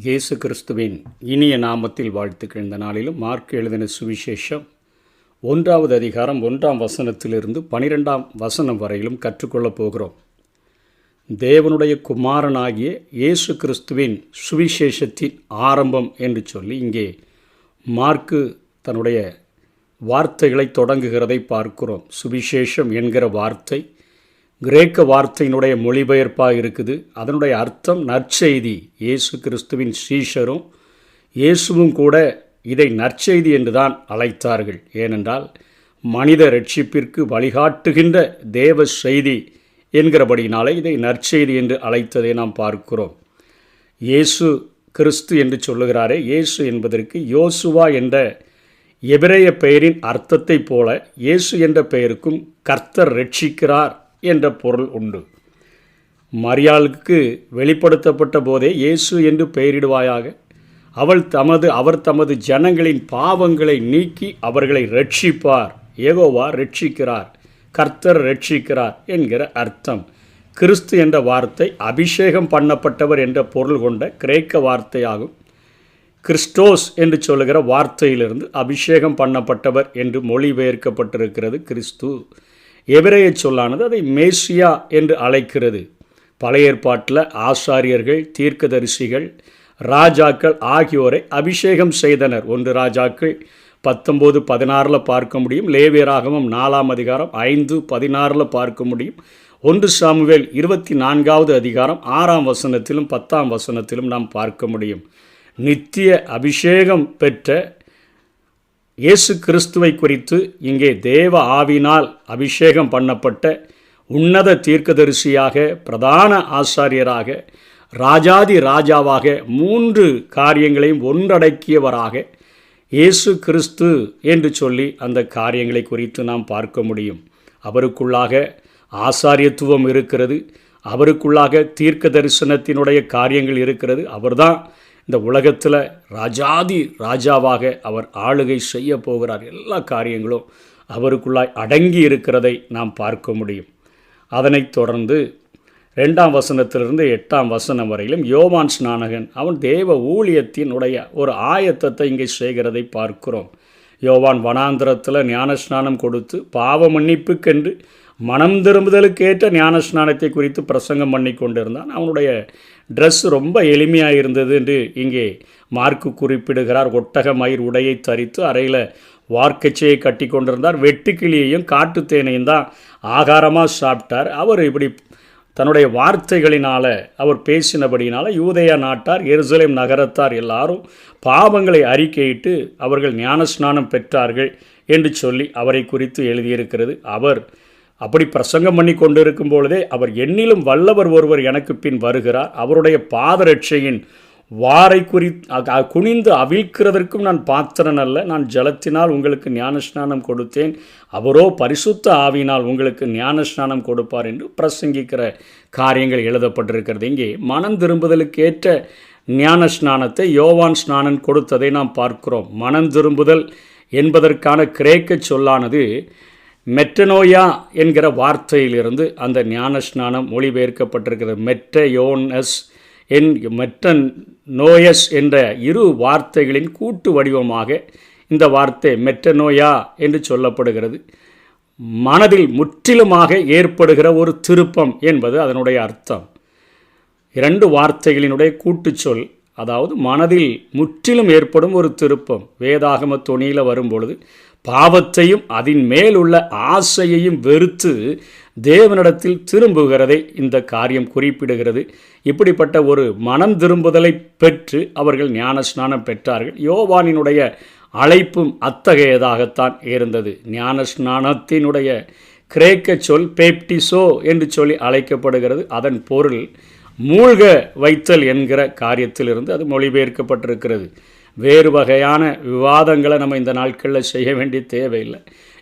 இயேசு கிறிஸ்துவின் இனிய நாமத்தில் வாழ்த்துக்கள். இந்த நாளிலும் மார்க் எழுதின சுவிசேஷம் 1வது அதிகாரம் 1ஆம் வசனத்திலிருந்து 12ஆம் வசனம் வரையிலும் கற்றுக்கொள்ளப் போகிறோம். தேவனுடைய குமாரனாகிய இயேசு கிறிஸ்துவின் சுவிசேஷத்தின் ஆரம்பம் என்று சொல்லி இங்கே மார்க்கு தன்னுடைய வார்த்தைகளை தொடங்குகிறதை பார்க்கிறோம். சுவிசேஷம் என்கிற வார்த்தை கிரேக்க வார்த்தையினுடைய மொழிபெயர்ப்பாக இருக்குது. அதனுடைய அர்த்தம் நற்செய்தி. இயேசு கிறிஸ்துவின் சீஷரும் இயேசுவும் கூட இதை நற்செய்தி என்று தான் அழைத்தார்கள். ஏனென்றால் மனித இரட்சிப்பிற்கு வழிகாட்டுகின்ற தேவ செய்தி என்கிறபடினாலே இதை நற்செய்தி என்று அழைத்ததை நாம் பார்க்கிறோம். இயேசு கிறிஸ்து என்று சொல்லுகிறாரே, இயேசு என்பதற்கு யோசுவா என்ற எபிரேய பெயரின் அர்த்தத்தைப் போல இயேசு என்ற பெயருக்கும் கர்த்தர் ரட்சிக்கிறார் என்ற பொருள் உண்டு. மரியாளுக்கு வெளிப்படுத்தப்பட்ட போதே இயேசு என்று பெயரிடுவாயாக, அவர் தமது ஜனங்களின் பாவங்களை நீக்கி அவர்களை ரட்சிப்பார். யெகோவா ரட்சிக்கிறார், கர்த்தர் ரட்சிக்கிறார் என்கிற அர்த்தம். கிறிஸ்து என்ற வார்த்தை அபிஷேகம் பண்ணப்பட்டவர் என்ற பொருள் கொண்ட கிரேக்க வார்த்தையாகும். கிறிஸ்டோஸ் என்று சொல்லுகிற வார்த்தையிலிருந்து அபிஷேகம் பண்ணப்பட்டவர் என்று மொழிபெயர்க்கப்பட்டிருக்கிறது கிறிஸ்து. எபிரேய சொல்லானது அதை மேசியா என்று அழைக்கிறது. பழைய ஏற்பாட்டில் ஆசாரியர்கள், தீர்க்கதரிசிகள், ராஜாக்கள் ஆகியோரை அபிஷேகம் செய்தனர். 1 ராஜாக்கள் 19:16 பார்க்க முடியும். லேவியராகமம் 4ஆம் அதிகாரம் 5:16 பார்க்க முடியும். 1 சாமுவேல் 24வது அதிகாரம் 6ஆம் வசனத்திலும் 10ஆம் வசனத்திலும் நாம் பார்க்க முடியும். நித்திய அபிஷேகம் பெற்ற இயேசு கிறிஸ்துவை குறித்து இங்கே தேவ ஆவினால் அபிஷேகம் பண்ணப்பட்ட உன்னத தீர்க்கதரிசியாக, பிரதான ஆசாரியராக, ராஜாதி ராஜாவாக, 3 காரியங்களையும் ஒன்றடக்கியவராக இயேசு கிறிஸ்து என்று சொல்லி அந்த காரியங்களை குறித்து நாம் பார்க்க முடியும். அவருக்குள்ளாக ஆசாரியத்துவம் இருக்கிறது, அவருக்குள்ளாக தீர்க்க தரிசனத்தினுடைய காரியங்கள் இருக்கிறது. அவர்தான் இந்த உலகத்தில் ராஜாதி ராஜாவாக அவர் ஆளுகை செய்ய போகிறார். எல்லா காரியங்களும் அவருக்குள்ளாய் அடங்கி இருக்கிறதை நாம் பார்க்க முடியும். அதனைத் தொடர்ந்து 2ஆம் வசனத்திலிருந்து 8ஆம் வசனம் வரையிலும் யோவான் ஸ்நானகன் அவன் தேவ ஊழியத்தினுடைய ஒரு ஆயத்தத்தை இங்கே செய்கிறதை பார்க்கிறோம். யோவான் வனாந்திரத்தில் ஞானஸ்நானம் கொடுத்து பாவ மன்னிப்புக்கென்று மனம் திரும்புதலுக்கு ஏற்ற ஞானஸ்நானத்தை குறித்து பிரசங்கம் பண்ணி கொண்டிருந்தான். அவனுடைய ட்ரெஸ் ரொம்ப எளிமையாக இருந்தது என்று இங்கே மார்க்கு குறிப்பிடுகிறார். ஒட்டக மயிர் உடையை தரித்து அறையில் வார்க்கச்சையை கட்டி கொண்டிருந்தார். வெட்டுக்கிளியையும் காட்டுத்தேனையும் தான் ஆகாரமாக சாப்பிட்டார். அவர் இப்படி தன்னுடைய வார்த்தைகளினால் அவர் பேசினபடியினால் யூதேயா நாட்டார், எருசலேம் நகரத்தார் எல்லாரும் பாவங்களை அறிக்கையிட்டு அவர்கள் ஞானஸ்நானம் பெற்றார்கள் என்று சொல்லி அவரை குறித்து எழுதியிருக்கிறது. அவர் அப்படி பிரசங்கம் பண்ணி கொண்டிருக்கும் பொழுதே அவர் என்னிலும் வல்லவர் ஒருவர் எனக்கு பின் வருகிறார், அவருடைய பாதரட்சையின் வாரை குனிந்து அவிழ்க்கிறதற்கும் நான் பாத்திரன் அல்ல, நான் ஜலத்தினால் உங்களுக்கு ஞானஸ்நானம் கொடுத்தேன், அவரோ பரிசுத்த ஆவியினால் உங்களுக்கு ஞானஸ்நானம் கொடுப்பார் என்று பிரசங்கிக்கிற காரியங்கள் எழுதப்பட்டிருக்கிறது. இங்கே மனம் திரும்புதலுக்கு ஏற்ற ஞானஸ்நானத்தை யோவான் ஸ்நானன் கொடுத்ததை நாம் பார்க்கிறோம். மனம் திரும்புதல் என்பதற்கான கிரேக்க சொல்லானது மெட்டனோயா என்கிற வார்த்தையிலிருந்து அந்த ஞானஸ்நானம் மொழிபெயர்க்கப்பட்டிருக்கிறது. மெட்டனோயஸ் என்ற 2 வார்த்தைகளின் கூட்டு வடிவமாக இந்த வார்த்தை மெட்டனோயா என்று சொல்லப்படுகிறது. மனதில் முற்றிலுமாக ஏற்படுகிற ஒரு திருப்பம் என்பது அதனுடைய அர்த்தம். 2 வார்த்தைகளினுடைய கூட்டுச்சொல், அதாவது மனதில் முற்றிலும் ஏற்படும் ஒரு திருப்பம். வேதாகம தொனியில் வரும்பொழுது பாவத்தையும் அதன் மேலுள்ள ஆசையையும் வெறுத்து தேவனிடத்தில் திரும்புகிறதை இந்த காரியம் குறிப்பிடுகிறது. இப்படிப்பட்ட ஒரு மனம் திரும்புதலை பெற்று அவர்கள் ஞானஸ்நானம் பெற்றார்கள். யோவானினுடைய அழைப்பும் அத்தகையதாகத்தான் இருந்தது. ஞானஸ்நானத்தினுடைய கிரேக்க சொல் பேப்டிசோ என்று சொல்லி அழைக்கப்படுகிறது. அதன் பொருள் மூழ்க வைத்தல் என்கிற காரியத்திலிருந்து அது மொழிபெயர்க்கப்பட்டிருக்கிறது. வேறு வகையான விவாதங்களை நம்ம இந்த நாட்களில் செய்ய வேண்டிய தேவையில்லை.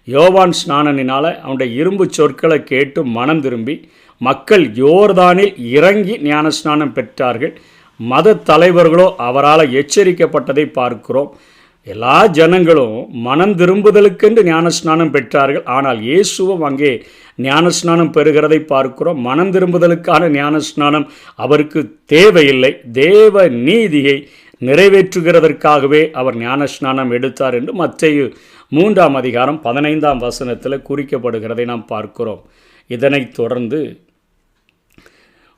யோவான் ஸ்நானனினால் அவனுடைய இரும்பு சொற்களை கேட்டு மனம் திரும்பி மக்கள் யோர்தானில் இறங்கி ஞானஸ்நானம் பெற்றார்கள். மத தலைவர்களோ அவரால் எச்சரிக்கப்பட்டதை பார்க்கிறோம். எல்லா ஜனங்களும் மனம் திரும்புதலுக்கென்று ஞானஸ்நானம் பெற்றார்கள். ஆனால் இயேசுவும் அங்கே ஞானஸ்நானம் பெறுகிறதை பார்க்கிறோம். மனம் திரும்புதலுக்கான ஞானஸ்நானம் அவருக்கு தேவையில்லை. தேவ நீதியை நிறைவேற்றுகிறதற்காகவே அவர் ஞானஸ்நானம் எடுத்தார் என்று மத்தேயு 3ஆம் அதிகாரம் 15ஆம் வசனத்தில் குறிக்கப்படுகிறதை நாம் பார்க்கிறோம். இதனைத் தொடர்ந்து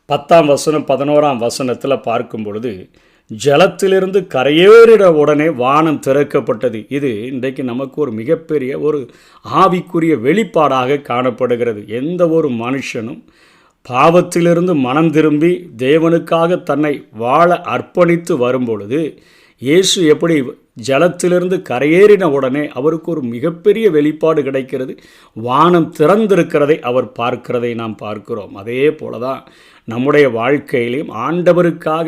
10ஆம் வசனம் 11ஆம் வசனத்தில் பார்க்கும் பொழுது, ஜலத்திலிருந்து கரையேறிட உடனே வானம் திறக்கப்பட்டது. இது இன்றைக்கு நமக்கு ஒரு மிகப்பெரிய ஒரு ஆவிக்குரிய வெளிப்பாடாக காணப்படுகிறது. எந்த ஒரு மனுஷனும் பாவத்திலிருந்து மனம் திரும்பி தேவனுக்காக தன்னை வாழ அர்ப்பணித்து வரும்பொழுது, இயேசு எப்படி ஜலத்திலிருந்து கரையேறின உடனே அவருக்கு ஒரு மிகப்பெரிய வெளிப்பாடு கிடைக்கிறது. வானம் திறந்திருக்கிறதை அவர் பார்க்கிறதை நாம் பார்க்கிறோம். அதே போல தான் நம்முடைய வாழ்க்கையிலையும் ஆண்டவருக்காக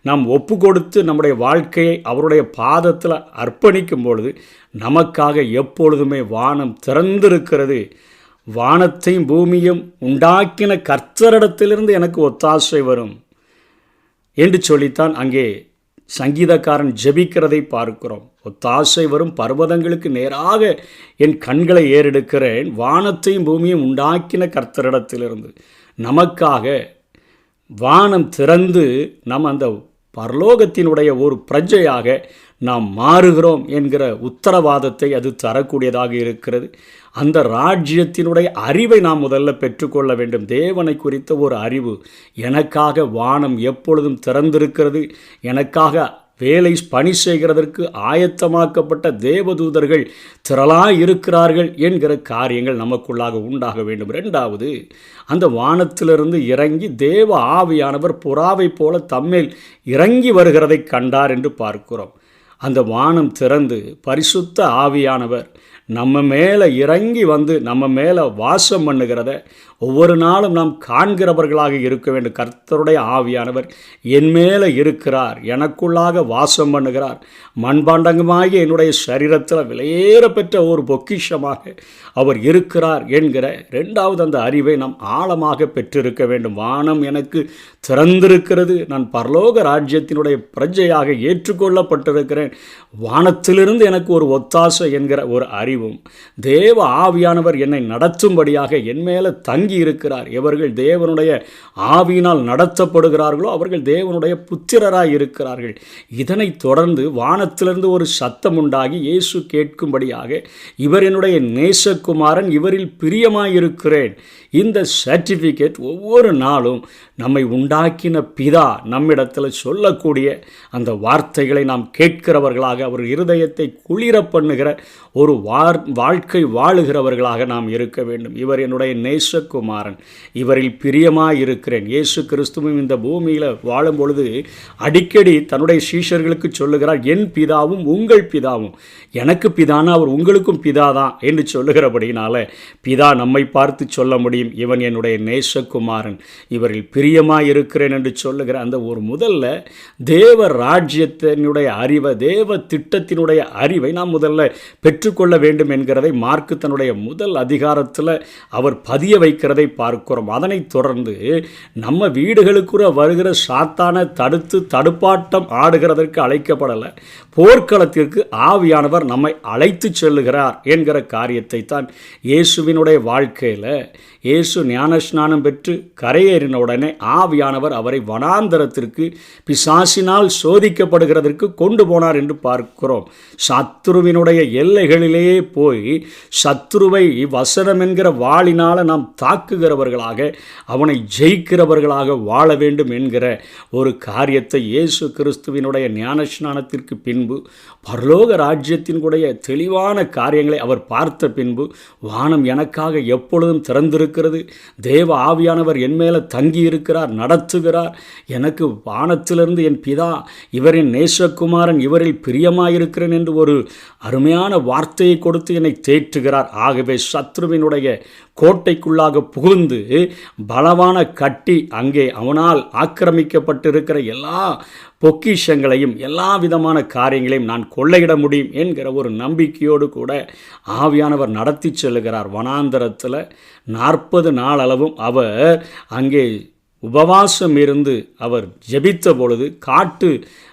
நாம் ஒப்பு கொடுத்து நம்முடைய வாழ்க்கையை அவருடைய பாதத்தில் அர்ப்பணிக்கும் பொழுது நமக்காக எப்பொழுதுமே வானம் திறந்திருக்கிறது. வானத்தையும் பூமியும் உண்டாக்கின கர்த்தரிடத்திலிருந்து எனக்கு ஒத்தாசை வரும் என்று சொல்லித்தான் அங்கே சங்கீதக்காரன் ஜெபிக்கிறதை பார்க்கிறோம். ஒத்தாசை வரும் பர்வதங்களுக்கு நேராக என் கண்களை ஏறெடுக்கிறேன், வானத்தையும் பூமியும் உண்டாக்கின கர்த்தரிடத்திலிருந்து. நமக்காக வானம் திறந்து நம் அந்த பரலோகத்தினுடைய ஒரு பிரஜையாக நாம் மாறுகிறோம் என்கிற உத்தரவாதத்தை அது தரக்கூடியதாக இருக்கிறது. அந்த ராஜ்யத்தினுடைய அறிவை நாம் முதல்ல பெற்றுக்கொள்ள வேண்டும். தேவனை குறித்த ஒரு அறிவு. எனக்காக வானம் எப்பொழுதும் திறந்திருக்கிறது, எனக்காக பணி செய்கிறதற்கு ஆயத்தமாக்கப்பட்ட தேவதூதர்கள் திரளாக இருக்கிறார்கள் என்கிற காரியங்கள் நமக்குள்ளாக உண்டாக வேண்டும். 2வது, அந்த வானத்திலிருந்து இறங்கி தேவ ஆவியானவர் புறாவை போல தம்மேல் இறங்கி வருகிறதை கண்டார் என்று பார்க்கிறோம். அந்த வானம் திறந்து பரிசுத்த ஆவியானவர் நம்ம மேலே இறங்கி வந்து நம்ம மேலே வாசம் பண்ணுகிறத ஒவ்வொரு நாளும் நாம் காண்கிறவர்களாக இருக்க வேண்டும். கர்த்தருடைய ஆவியானவர் என் மேலே இருக்கிறார், எனக்குள்ளாக வாசம் பண்ணுகிறார், மண்பாண்டங்கமாகிய என்னுடைய சரீரத்தில் விலையேற பெற்ற ஒரு பொக்கிஷமாக அவர் இருக்கிறார் என்கிற 2வது அந்த அறிவை நாம் ஆழமாக பெற்றிருக்க வேண்டும். வானம் எனக்கு திறந்திருக்கிறது, நான் பரலோக ராஜ்யத்தினுடைய பிரஜையாக ஏற்றுக்கொள்ளப்பட்டிருக்கிறேன், வானத்திலிருந்து எனக்கு ஒரு ஒத்தாசை என்கிற ஒரு அறிவும், தேவ ஆவியானவர் என்னை நடத்தும்படியாக என் மேலே தங்கி இருக்கிறார். எவர்கள் தேவனுடைய ஆவியினால் நடத்தப்படுகிறார்களோ அவர்கள் தேவனுடைய புத்திரராய் இருக்கிறார்கள். இதனைத் தொடர்ந்து வானத்திலிருந்து ஒரு சத்தம் உண்டாகி இயேசு கேட்கும்படியாக, இவர் என்னுடைய நேசகுமாரன், இவரில் பிரியமாயிருக்கிறேன். இந்த சர்டிஃபிகேட் ஒவ்வொரு நாளும் நம்மை உண்டாக்கின பிதா நம்மிடத்தில் சொல்லக்கூடிய அந்த வார்த்தைகளை நாம் கேட்கிறவர்களாக, அவர் இருதயத்தை குளிர பண்ணுகிற ஒரு வாழ்க்கை வாழுகிறவர்களாக நாம் இருக்க வேண்டும். இவர் என்னுடைய நேசகுமாரன், இவரில் பிரியமாயிருக்கிறேன். இயேசு கிறிஸ்துவும் இந்த பூமியில் வாழும் பொழுது அடிக்கடி தன்னுடைய சீஷர்களுக்கு சொல்லுகிறார், என் பிதாவும் உங்கள் பிதாவும். எனக்கு பிதானா அவர் உங்களுக்கும் பிதாதான் என்று சொல்லுகிறபடினால பிதா நம்மை பார்த்து சொல்ல முடியும், இவன் என்னுடைய நேசகுமாரன், இவரில் பிரியமாயிருக்கிறேன் என்று சொல்லுகிற அந்த ஒரு முதல்ல தேவ ராஜ்யத்தினுடைய அறிவை, தேவ திட்டத்தினுடைய அறிவை நாம் முதல்ல பெற்றுக்கொள்ள வேண்டும் என்கிறதை மார்க்கு தன்னுடைய முதல் அதிகாரத்தில் அவர் பதிய வைக்கிறதை பார்க்கிறோம். அதனைத் தொடர்ந்து நம்ம வீடுகளுக்குற வருகிற சாத்தான தடுப்பாட்டம் ஆடுகிறதற்கு அழைக்கப்படலை, போர்க்களத்திற்கு ஆவியானவர் நம்மை அழைத்து செல்லுகிறார் என்கிற காரியத்தை தான் இயேசுவினுடைய வாழ்க்கையில் இயேசு ஞானஸ்நானம் பெற்று கரையேறின உடனே ஆவியானவர் அவரை வனாந்தரத்திற்கு பிசாசினால் சோதிக்கப்படுகிறதற்கு கொண்டு போனார் என்று பார்க்கிறோம். சத்துருவினுடைய எல்லைகளிலேயே போய் சத்துருவை வசனம் என்கிற வாளினால் நாம் தாக்குகிறவர்களாக, அவனை ஜெயிக்கிறவர்களாக வாழ வேண்டும் என்கிற ஒரு காரியத்தை இயேசு கிறிஸ்துவினுடைய ஞானஸ்நானத்திற்கு பின்பு பரலோக ராஜ்யத்தினுடைய தெளிவான காரியங்களை அவர் பார்த்த பின்பு, வானம் எனக்காக எப்பொழுதும் திறந்திருக்கிறது, தேவ ஆவியானவர் என் மேலே தங்கி இருக்கிறார், நடத்துகிறார், எனக்கு வானத்திலிருந்து என் பிதா இவரின் நேசகுமாரன், இவரில் பிரியமாயிருக்கிறேன் என்று ஒரு அருமையான வார்த்தையை கொடுத்து என்னை தேற்றுகிறார். ஆகவே சத்ருவினுடைய கோட்டைக்குள்ளாக புகுந்து பலவான கட்டி அங்கே அவனால் ஆக்கிரமிக்கப்பட்டிருக்கிற எல்லா பொக்கிஷங்களையும் எல்லா விதமான காரியங்களையும் நான் கொள்ளையிட முடியும் என்கிற ஒரு நம்பிக்கையோடு கூட ஆவியானவர் நடத்தி செல்லுகிறார். வனாந்தரத்தில் 40 நாள் அளவும் அவர் அங்கே உபவாசம் இருந்து அவர் ஜெபித்த பொழுது காட்டு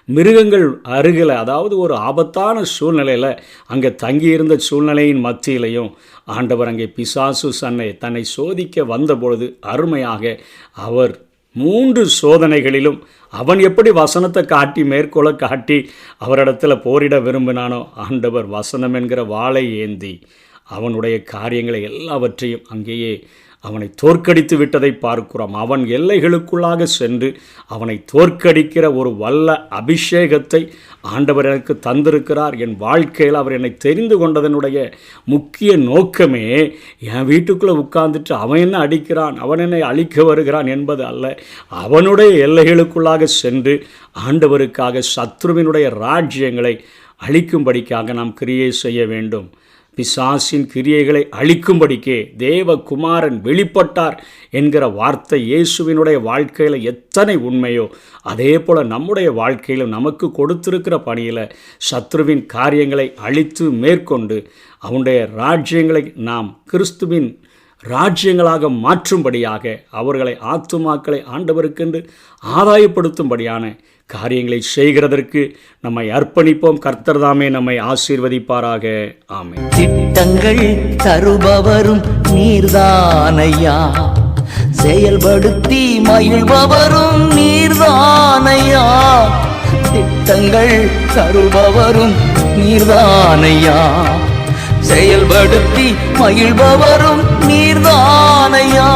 மிருகங்கள் அருகில், அதாவது ஒரு ஆபத்தான சூழ்நிலையில் அங்கே தங்கியிருந்த சூழ்நிலையின் மத்தியிலையும் ஆண்டவர் அங்கே பிசாசு தன்னை சோதிக்க வந்த பொழுது அருமையாக அவர் 3 சோதனைகளிலும் அவன் எப்படி வசனத்தை காட்டி மேற்கோளை காட்டி அவரிடத்தில் போரிட விரும்பினானோ, ஆண்டவர் வசனம் என்கிற வாளை ஏந்தி அவனுடைய காரியங்களை எல்லாவற்றையும் அங்கேயே அவனை தோற்கடித்து விட்டதை பார்க்கிறோம். அவன் எல்லைகளுக்குள்ளாக சென்று அவனை தோற்கடிக்கிற ஒரு வல்ல அபிஷேகத்தை ஆண்டவர் எனக்கு தந்திருக்கிறார். என் வாழ்க்கையில் அவர் என்னை தெரிந்து கொண்டதனுடைய முக்கிய நோக்கமே என் வீட்டுக்குள்ளே உட்கார்ந்துட்டு அவன் என்ன அடிக்கிறான், அவன் என்னை அழிக்க வருகிறான் என்பது அல்ல. அவனுடைய எல்லைகளுக்குள்ளாக சென்று ஆண்டவருக்காக சத்ருவினுடைய ராஜ்யங்களை அழிக்கும்படிக்காக நாம் கிரியை செய்ய வேண்டும். பிசாசின் கிரியைகளை அழிக்கும்படிக்கே தேவகுமாரன் வெளிப்பட்டார் என்கிற வார்த்தை இயேசுவினுடைய வாழ்க்கையில் எத்தனை உண்மையோ, அதே போல் நம்முடைய வாழ்க்கையிலும் நமக்கு கொடுத்திருக்கிற பணியில் சத்ருவின் காரியங்களை அழித்து மேற்கொண்டு அவனுடைய ராஜ்யங்களை நாம் கிறிஸ்துவின் ராஜ்யங்களாக மாற்றும்படியாக அவர்களை ஆத்துமாக்களை ஆண்டவருக்கென்று ஆதாயப்படுத்தும்படியான காரியங்களை செய்கிறதற்கு நம்மை அர்ப்பணிப்போம். கர்த்தர் தாமே நம்மை ஆசீர்வதிப்பாராக. ஆமென். திட்டங்கள் தருபவரும் நீர்தானையா, செயல்படுத்தி மகிழ்பவரும் நீர்தானையா. திட்டங்கள் தருபவரும் நீர்தானையா, செயல்படுத்தி மகிழ்பவரும் நீர்தானையா.